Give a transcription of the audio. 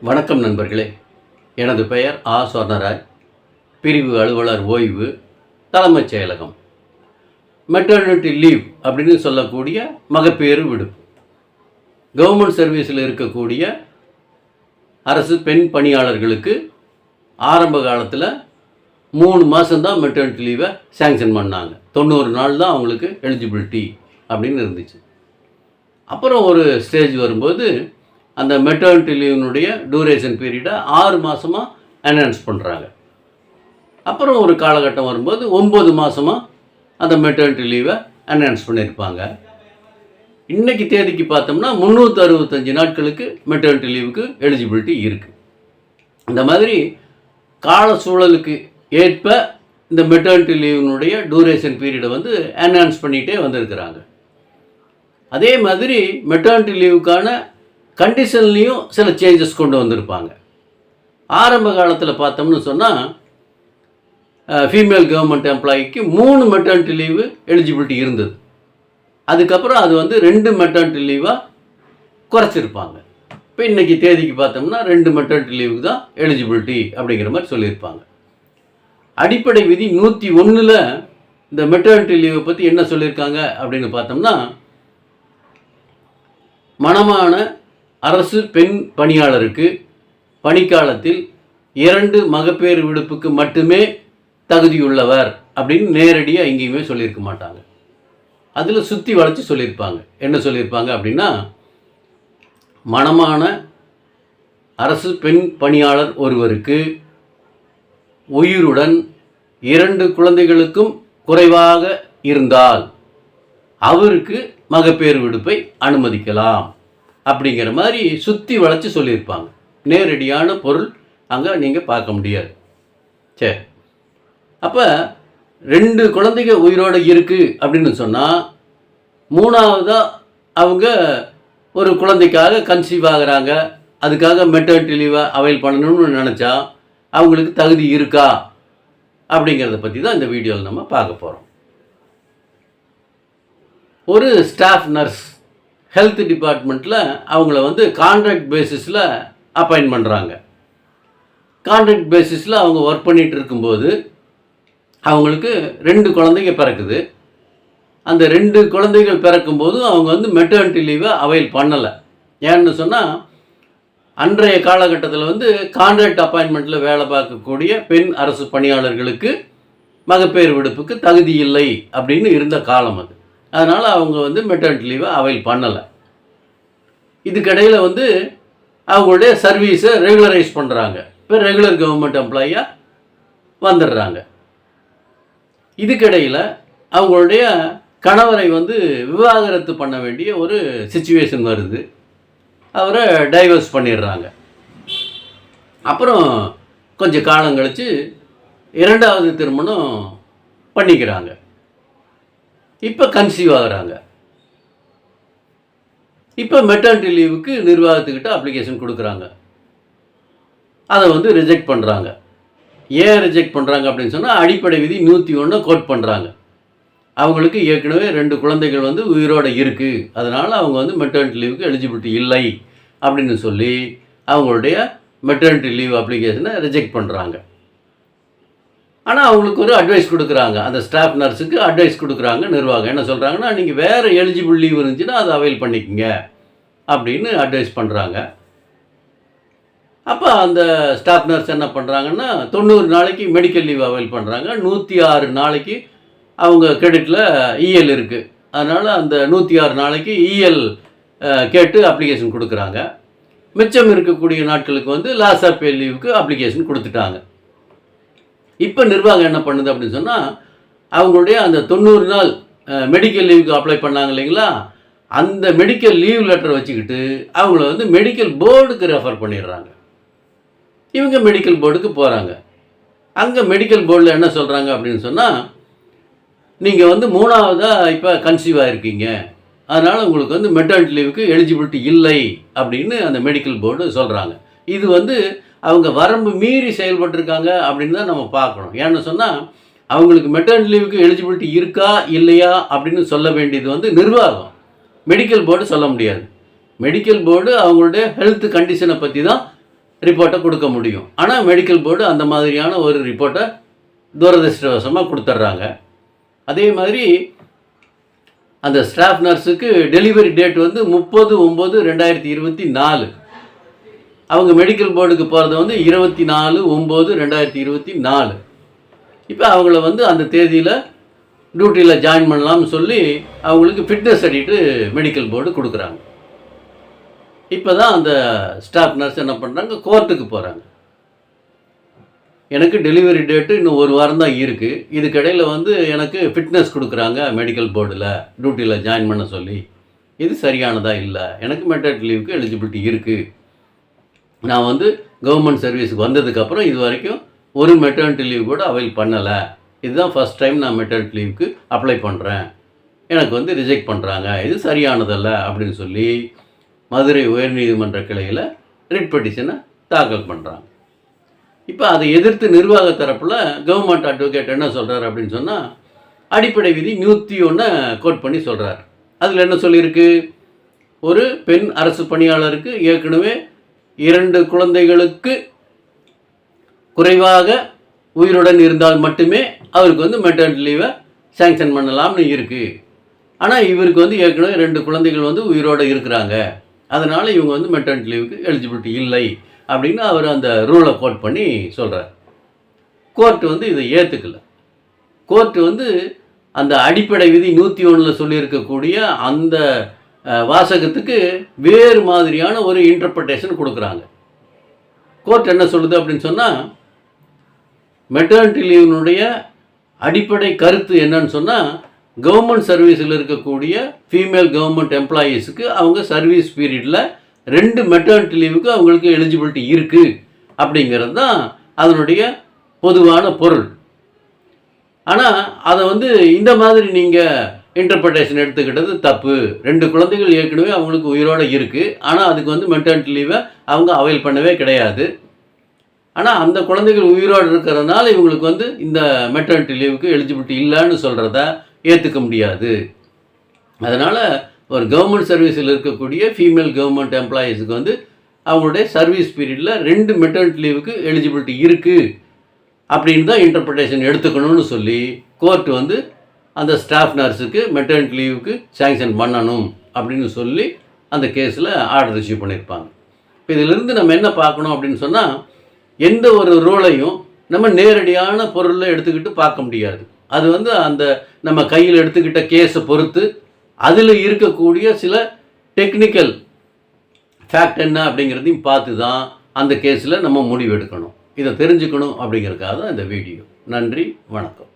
வணக்கம் நண்பர்களே. எனது பெயர் ஆ. சொர்ணராஜ். பிரிவு அலுவலர் ஓய்வு, தலைமைச் செயலகம். மெட்டர்னிட்டி லீவ் அப்படின்னு சொல்லக்கூடிய மகப்பேறு விடுப்பு. கவர்மெண்ட் சர்வீஸில் இருக்கக்கூடிய அரசு பெண் பணியாளர்களுக்கு ஆரம்ப காலத்தில் 3 மாதம்தான் மெட்டர்னிட்டி லீவை சேங்ஷன் பண்ணாங்க. 90 நாள் தான் அவங்களுக்கு எலிஜிபிலிட்டி அப்படின்னு இருந்துச்சு. அப்புறம் ஒரு ஸ்டேஜ் வரும்போது அந்த மெட்டர்னிட்டி லீவினுடைய டூரேஷன் பீரியடை 6 மாதமாக அனௌன்ஸ் பண்ணுறாங்க. அப்புறம் ஒரு காலகட்டம் வரும்போது 9 மாதமாக அந்த மெட்டர்னிட்டி லீவை அனௌன்ஸ் பண்ணியிருப்பாங்க. இன்றைக்கி தேதிக்கு பார்த்தோம்னா 365 நாட்களுக்கு மெட்டர்னிட்டி லீவுக்கு எலிஜிபிலிட்டி இருக்குது. இந்த மாதிரி கால சூழலுக்கு ஏற்ப இந்த மெட்டர்னிட்டி லீவினுடைய டூரேஷன் பீரியடை அனௌன்ஸ் பண்ணிகிட்டே வந்திருக்கிறாங்க. அதே மாதிரி மெட்டர்னிட்டி லீவுக்கான கண்டிஷன்லேயும் சில சேஞ்சஸ் கொண்டு வந்திருப்பாங்க. ஆரம்ப காலத்தில் பார்த்தோம்னு சொன்னால் ஃபீமேல் கவர்மெண்ட் எம்ப்ளாயிக்கு 3 மெட்டர்னிட்டி லீவு எலிஜிபிலிட்டி இருந்தது. அதுக்கப்புறம் அது 2 மெட்டர்னிட்டி லீவாக குறைச்சிருப்பாங்க. இப்போ இன்றைக்கி தேதிக்கு பார்த்தோம்னா 2 மெட்டர்னிட்டி லீவுக்கு தான் எலிஜிபிலிட்டி அப்படிங்கிற மாதிரி சொல்லியிருப்பாங்க. அடிப்படை விதி 101 இந்த மெட்டர்னிட்டி லீவை பற்றி என்ன சொல்லியிருக்காங்க அப்படின்னு பார்த்தோம்னா, மணமான அரசு பெண் பணியாளருக்கு பணிக்காலத்தில் 2 மகப்பேறு விடுப்புக்கு மட்டுமே தகுதியுள்ளவர் அப்படின்னு நேரடியாக எங்கேயுமே சொல்லியிருக்க மாட்டாங்க. அதில் சுற்றி வளைச்சி சொல்லியிருப்பாங்க. என்ன சொல்லியிருப்பாங்க அப்படின்னா, மணமான அரசு பெண் பணியாளர் ஒருவருக்கு உயிருடன் 2 குழந்தைகளுக்கும் குறைவாக இருந்தால் அவருக்கு மகப்பேறு விடுப்பை அனுமதிக்கலாம் அப்படிங்கிற மாதிரி சுற்றி வளைச்சி சொல்லியிருப்பாங்க. நேரடியான பொருள் அங்கே நீங்கள் பார்க்க முடியாது. சரி, அப்போ 2 குழந்தைங்க உயிரோடு இருக்குது அப்படின்னு சொன்னால், 3ஆவதாக அவங்க ஒரு குழந்தைக்காக கன்சீவ் ஆகிறாங்க, அதுக்காக மெட்டர்னிட்டி லீவை அவைல் பண்ணணும்னு நினச்சா அவங்களுக்கு தகுதி இருக்கா அப்படிங்கிறத பற்றி தான் இந்த வீடியோவில் நம்ம பார்க்க போகிறோம். ஒரு ஸ்டாஃப் நர்ஸ் ஹெல்த் டிபார்ட்மெண்ட்டில் அவங்கள கான்ட்ராக்ட் பேசிஸில் அப்பாயின்ட் பண்ணுறாங்க. கான்ட்ராக்ட் பேசிஸில் அவங்க ஒர்க் பண்ணிகிட்டு இருக்கும்போது அவங்களுக்கு 2 குழந்தைங்க பிறக்குது. அந்த 2 குழந்தைகள் பிறக்கும்போது அவங்க மெட்டர்னிட்டி லீவை அவைல் பண்ணலை. ஏன்னு சொன்னால், அன்றைய காலகட்டத்தில் கான்ட்ராக்ட் அப்பாயின்மெண்ட்டில் வேலை பார்க்கக்கூடிய பெண் அரசு பணியாளர்களுக்கு மகப்பேறு விடுப்புக்கு தகுதி இல்லை அப்படின்னு இருந்த காலம் அது. அதனால் அவங்க மெட்டர்னிட்டி லீவை அவைல் பண்ணலை. இதுக்கிடையில் அவங்களுடைய சர்வீஸை ரெகுலரைஸ் பண்ணுறாங்க. இப்போ ரெகுலர் கவர்மெண்ட் எம்ப்ளாயியாக வந்துடுறாங்க. இதுக்கிடையில் அவங்களுடைய கணவரை விவாகரத்து பண்ண வேண்டிய ஒரு சிச்சுவேஷன் வருது. அவரை டைவர்ஸ் பண்ணிடுறாங்க. அப்புறம் கொஞ்சம் காலம் கழித்து 2வது திருமணம் பண்ணிக்கிறாங்க. இப்போ கன்சீவ் ஆகிறாங்க. இப்போ மெட்டர்னிட்டி லீவுக்கு நிர்வாகத்துக்கிட்ட அப்ளிகேஷன் கொடுக்குறாங்க. அதை ரிஜெக்ட் பண்ணுறாங்க. ஏன் ரிஜெக்ட் பண்ணுறாங்க அப்படின்னு சொன்னால், அடிப்படை விதி 101 கோட் பண்ணுறாங்க. அவங்களுக்கு ஏற்கனவே 2 குழந்தைகள் உயிரோடு இருக்குது, அதனால் அவங்க மெட்டர்னிட்டி லீவுக்கு எலிஜிபிலிட்டி இல்லை அப்படின்னு சொல்லி அவங்களுடைய மெட்டர்னிட்டி லீவ் அப்ளிகேஷனை ரிஜெக்ட் பண்ணுறாங்க. ஆனால் அவங்களுக்கு ஒரு அட்வைஸ் கொடுக்குறாங்க. அந்த ஸ்டாஃப் நர்ஸுக்கு அட்வைஸ் கொடுக்குறாங்க நிர்வாகம். என்ன சொல்கிறாங்கன்னா, நீங்கள் வேறு எலிஜிபிள் லீவ் இருந்துச்சுன்னா அதை அவைல் பண்ணிக்கங்க அப்படின்னு அட்வைஸ் பண்ணுறாங்க. அப்போ அந்த ஸ்டாஃப் நர்ஸ் என்ன பண்ணுறாங்கன்னா, 90 நாளைக்கு மெடிக்கல் லீவ் அவைல் பண்ணுறாங்க. 106 நாளைக்கு அவங்க கிரெடிட்டில் இஎல் இருக்குது. அதனால் அந்த 106 நாளைக்கு இஎல் கேட்டு அப்ளிகேஷன் கொடுக்குறாங்க. மிச்சம் இருக்கக்கூடிய நாட்களுக்கு லாஸ் ஆஃப் பே லீவுக்கு அப்ளிகேஷன் கொடுத்துட்டாங்க. இப்போ நிர்வாகம் என்ன பண்ணுது அப்படின்னு சொன்னால், அவங்களுடைய அந்த 90 நாள் மெடிக்கல் லீவுக்கு அப்ளை பண்ணாங்க இல்லைங்களா, அந்த மெடிக்கல் லீவ் லெட்டர் வச்சுக்கிட்டு அவங்கள மெடிக்கல் போர்டுக்கு ரெஃபர் பண்ணிடுறாங்க. இவங்க மெடிக்கல் போர்டுக்கு போகிறாங்க. அங்கே மெடிக்கல் போர்டில் என்ன சொல்கிறாங்க அப்படின்னு சொன்னால், நீங்கள் 3ஆவதாக இப்போ கன்சீவ் ஆகிருக்கீங்க, அதனால் உங்களுக்கு மெட்டர்னிட்டி லீவுக்கு எலிஜிபிலிட்டி இல்லை அப்படின்னு அந்த மெடிக்கல் போர்டு சொல்கிறாங்க. இது அவங்க வரம்பு மீறி செயல்பட்டுருக்காங்க அப்படின்னு தான் நம்ம பார்க்கணும். ஏன்னு சொன்னால், அவங்களுக்கு மெட்டர்னிட்டி லீவுக்கு எலிஜிபிலிட்டி இருக்கா இல்லையா அப்படின்னு சொல்ல வேண்டியது நிர்வாகம். மெடிக்கல் போர்டு சொல்ல முடியாது. மெடிக்கல் போர்டு அவங்களுடைய ஹெல்த் கண்டிஷனை பற்றி தான் ரிப்போர்ட்டை கொடுக்க முடியும். ஆனால் மெடிக்கல் போர்டு அந்த மாதிரியான ஒரு ரிப்போர்ட்டை துரதிருஷ்டவசமாக கொடுத்துட்றாங்க. அதே மாதிரி அந்த ஸ்டாஃப் நர்ஸுக்கு டெலிவரி டேட் வந்து 30/9/2024. அவங்க மெடிக்கல் போர்டுக்கு போகிறது வந்து 24/9/2024. இப்போ அவங்கள வந்து அந்த தேதியில் டியூட்டியில் ஜாயின் பண்ணலாம்னு சொல்லி அவங்களுக்கு ஃபிட்னஸ் சர்டிஃபிகேட்டு மெடிக்கல் போர்டு கொடுக்குறாங்க. இப்போ தான் அந்த ஸ்டாஃப் நர்ஸ் என்ன பண்ணுறாங்க, கோர்ட்டுக்கு போகிறாங்க. எனக்கு டெலிவரி டேட்டு இன்னும் ஒரு வாரம் தான் இருக்குது, இதுக்கிடையில் வந்து எனக்கு ஃபிட்னஸ் கொடுக்குறாங்க மெடிக்கல் போர்டில் டியூட்டியில் ஜாயின் பண்ண சொல்லி, இது சரியானதாக இல்லை, எனக்கு மெட்டர்னிட்டி லீவுக்கு எலிஜிபிலிட்டி இருக்குது, நான் வந்து கவர்மெண்ட் சர்வீஸுக்கு வந்ததுக்கப்புறம் இது வரைக்கும் ஒரு மெட்டர்னிட்டி லீவ் கூட அவைல் பண்ணலை, இதுதான் ஃபஸ்ட் டைம் நான் மெட்டர்னிட்டி லீவுக்கு அப்ளை பண்ணுறேன், எனக்கு வந்து ரிஜெக்ட் பண்ணுறாங்க, இது சரியானதல்ல அப்படின்னு சொல்லி மதுரை உயர்நீதிமன்ற கிளையில் ரிட் பெட்டிஷனை தாக்கல் பண்ணுறாங்க. இப்போ அதை எதிர்த்து நிர்வாக தரப்பில் கவர்மெண்ட் அட்வொகேட் என்ன சொல்கிறார் அப்படின்னு சொன்னால், அடிப்படை விதி 101 கோட் பண்ணி சொல்கிறார். அதில் என்ன சொல்லியிருக்கு, ஒரு பெண் அரசு பணியாளருக்கு ஏற்கனவே 2 குழந்தைகளுக்கு குறைவாக உயிருடன் இருந்தால் மட்டுமே அவருக்கு வந்து மெட்டர்னிட்டி லீவை சேங்ஷன் பண்ணலாம்னு இருக்குது. ஆனால் இவருக்கு வந்து ஏற்கனவே 2 குழந்தைகள் வந்து உயிரோடு இருக்கிறாங்க, அதனால் இவங்க வந்து மெட்டர்னிட்டி லீவுக்கு எலிஜிபிலிட்டி இல்லை அப்படின்னு அவர் அந்த ரூலை கோட் பண்ணி சொல்கிறார். கோர்ட்டு வந்து இதை ஏற்றுக்கல. கோர்ட்டு வந்து அந்த அடிப்படை விதி 101 சொல்லியிருக்கக்கூடிய அந்த வாசகத்துக்கு வேறு மாதிரியான ஒரு இன்டர்பிரட்டேஷன் கொடுக்குறாங்க. கோர்ட் என்ன சொல்லுது அப்படின்னு சொன்னால், மெட்டர்னிட்டி லீவினுடைய அடிப்படை கருத்து என்னன்னு சொன்னால், கவர்மெண்ட் சர்வீஸில் இருக்கக்கூடிய ஃபீமேல் கவர்மெண்ட் எம்ப்ளாயீஸுக்கு அவங்க சர்வீஸ் பீரியடில் 2 மெட்டர்னிட்டி லீவுக்கு அவங்களுக்கு எலிஜிபிலிட்டி இருக்குது அப்படிங்கிறது தான் அதனுடைய பொதுவான பொருள். ஆனால் அதை வந்து இந்த மாதிரி நீங்கள் இன்டர்பிரட்டேஷன் எடுத்துக்கிட்டது தப்பு. 2 குழந்தைகள் ஏற்கனவே அவங்களுக்கு உயிரோடு இருக்குது, ஆனால் அதுக்கு வந்து மெட்டர்னிட்டி லீவை அவங்க அவைல் பண்ணவே கிடையாது. ஆனால் அந்த குழந்தைகள் உயிரோடு இருக்கிறதுனால இவங்களுக்கு வந்து இந்த மெட்டர்னிட்டி லீவுக்கு எலிஜிபிலிட்டி இல்லைன்னு சொல்கிறத ஏற்றுக்க முடியாது. அதனால் ஒரு கவர்மெண்ட் சர்வீஸில் இருக்கக்கூடிய ஃபீமேல் கவர்மெண்ட் எம்ப்ளாயீஸுக்கு வந்து அவங்களுடைய சர்வீஸ் பீரியடில் 2 மெட்டர்னிட்டி லீவுக்கு எலிஜிபிலிட்டி இருக்குது அப்படின்னு தான் இன்டர்பிரட்டேஷன் எடுத்துக்கணும்னு சொல்லி கோர்ட்டு வந்து அந்த ஸ்டாஃப் நர்ஸுக்கு மெட்டர்னிட்டி லீவுக்கு சேங்ஷன் பண்ணணும் அப்படின்னு சொல்லி அந்த கேஸில் ஆர்டர் இஷ்யூ பண்ணியிருப்பாங்க. இப்போ இதிலிருந்து நம்ம என்ன பார்க்கணும் அப்படின்னு சொன்னால், எந்த ஒரு ரூலையும் நம்ம நேரடியான பொருளில் எடுத்துக்கிட்டு பார்க்க முடியாது. அது வந்து அந்த நம்ம கையில் எடுத்துக்கிட்ட கேஸை பொறுத்து அதில் இருக்கக்கூடிய சில டெக்னிக்கல் ஃபேக்ட் என்ன அப்படிங்கிறதையும் பார்த்து தான் அந்த கேஸில் நம்ம முடிவு எடுக்கணும். இதை தெரிஞ்சுக்கணும் அப்படிங்கிறதுக்காக தான் இந்த வீடியோ. நன்றி, வணக்கம்.